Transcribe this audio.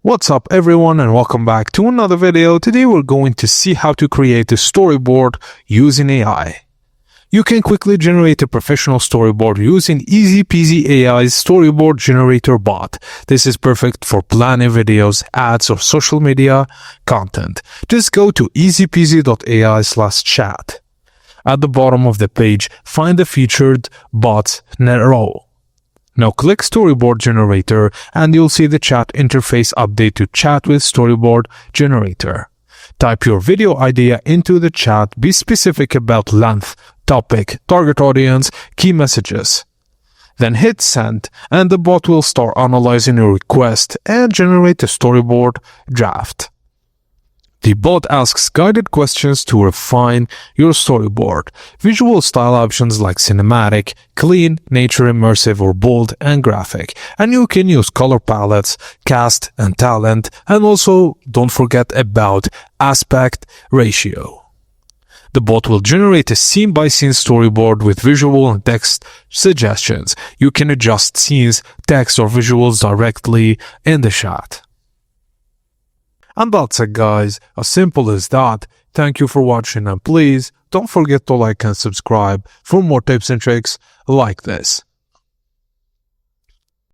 What's up everyone and welcome back to another video. Today we're going to see how to create a storyboard using AI. You can quickly generate a professional storyboard using Easy Peasy AI's storyboard generator bot. This is perfect for planning videos, ads, or social media content. Just go to easypeasy.ai/chat. At the bottom of the page, find the featured bots row. Now click Storyboard Generator and you'll see the chat interface update to Chat with Storyboard Generator. Type your video idea into the chat, be specific about length, topic, target audience, key messages. Then hit send and the bot will start analyzing your request and generate a storyboard draft. The bot asks guided questions to refine your storyboard. Visual style options like cinematic, clean, nature immersive, or bold and graphic. And you can use color palettes, cast and talent, and also don't forget about aspect ratio. The bot will generate a scene-by-scene storyboard with visual and text suggestions. You can adjust scenes, text, or visuals directly in the chat. And that's it guys, as simple as that. Thank you for watching and please don't forget to like and subscribe for more tips and tricks like this.